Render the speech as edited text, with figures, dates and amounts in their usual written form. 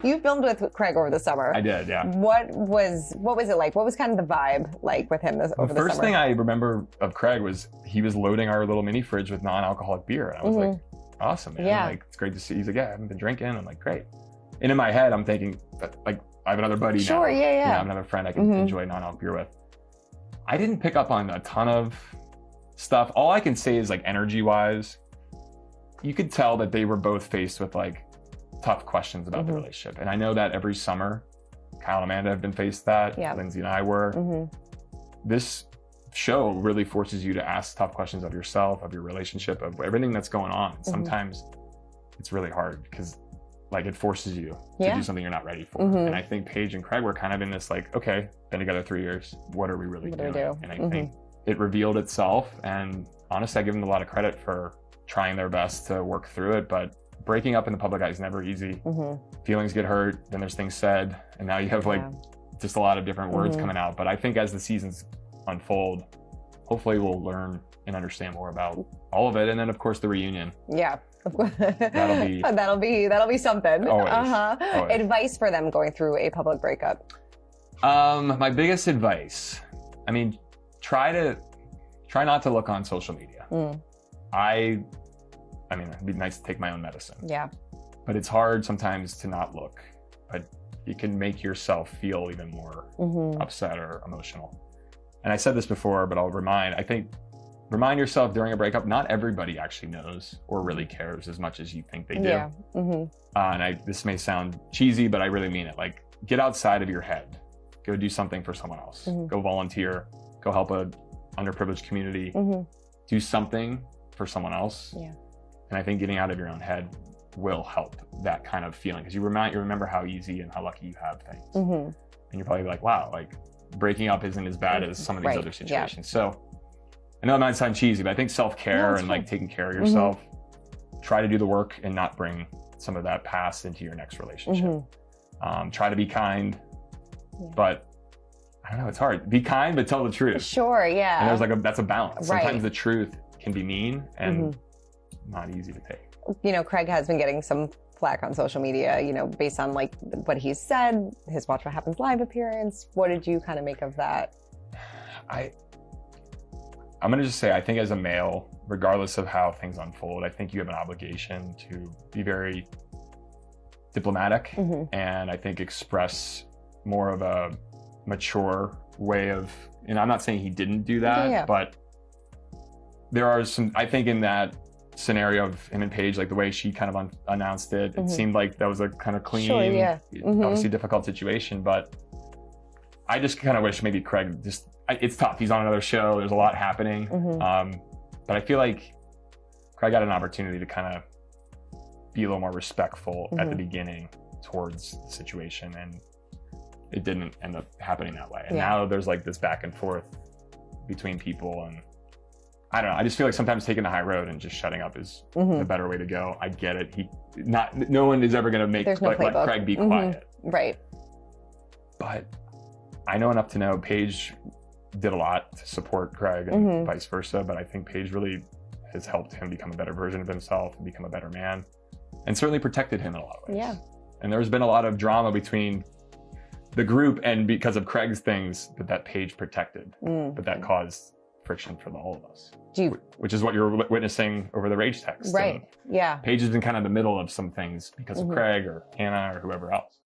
You filmed with Craig over the summer. I did, yeah. What was it like? What was kind of the vibe like with him over the summer? The first thing I remember of Craig was he was loading our little mini fridge with non-alcoholic beer. And I was like, awesome, man. Yeah. Like, it's great to see. He's like, yeah, I haven't been drinking. I'm like, great. And in my head, I'm thinking, like, I have another buddy now. Sure, yeah. You know, I have another friend I can enjoy non-alcoholic beer with. I didn't pick up on a ton of stuff. All I can say is, like, energy-wise, you could tell that they were both faced with, like, tough questions about the relationship. And I know that every summer, Kyle and Amanda have been faced that. Yeah. Lindsay and I were. This show really forces you to ask tough questions of yourself, of your relationship, of everything that's going on. Sometimes it's really hard because, like, it forces you to do something you're not ready for. And I think Paige and Craig were kind of in this, like, okay, been together 3 years. What are we really doing? And I think it revealed itself. And honestly, I give them a lot of credit for trying their best to work through it. But breaking up in the public eye is never easy. Feelings get hurt, then there's things said, and now you have, like, just a lot of different words coming out. But I think as the seasons unfold, hopefully we'll learn and understand more about all of it. And then, of course, the reunion. Yeah. That'll be something. Always. Advice for them going through a public breakup. My biggest advice, I mean, try not to look on social media. I mean, it'd be nice to take my own medicine. Yeah. But it's hard sometimes to not look. But it can make yourself feel even more upset or emotional. And I said this before, but I'll remind yourself during a breakup, not everybody actually knows or really cares as much as you think they do. Yeah. This may sound cheesy, but I really mean it. Like, get outside of your head. Go do something for someone else. Go volunteer. Go help a underprivileged community. Do something for someone else. Yeah. And I think getting out of your own head will help that kind of feeling, because you remember how easy and how lucky you have things. And you're probably like, wow, like, breaking up isn't as bad as some of these other situations. Yeah. So I know it might sound cheesy, but I think self-care and like taking care of yourself, try to do the work and not bring some of that past into your next relationship. Try to be kind, but I don't know, it's hard. Be kind, but tell the truth. Sure, yeah. And there's that's a balance. Sometimes the truth can be mean and not easy to take. You know, Craig has been getting some flack on social media, you know, based on, like, what he's said, his Watch What Happens Live appearance. What did you kind of make of that? I'm going to just say, I think as a male, regardless of how things unfold, I think you have an obligation to be very diplomatic and I think express more of a mature way of, and I'm not saying he didn't do that, but there are some, I think in that scenario of him and Paige, like the way she kind of announced it, it seemed like that was a kind of clean, obviously difficult situation, but I just kind of wish maybe Craig it's tough. He's on another show. There's a lot happening. But I feel like Craig got an opportunity to kind of be a little more respectful at the beginning towards the situation, and it didn't end up happening that way. And now there's like this back and forth between people, and I don't know. I just feel like sometimes taking the high road and just shutting up is the better way to go. I get it. No one is ever going to make let Craig be quiet. Right. But I know enough to know Paige did a lot to support Craig and vice versa. But I think Paige really has helped him become a better version of himself and become a better man, and certainly protected him in a lot of ways. Yeah. And there's been a lot of drama between the group and because of Craig's things that Paige protected, but that caused friction for all of us, which is what you're witnessing over the rage text. Right. And Paige has been kind of in the middle of some things because of Craig or Hannah or whoever else.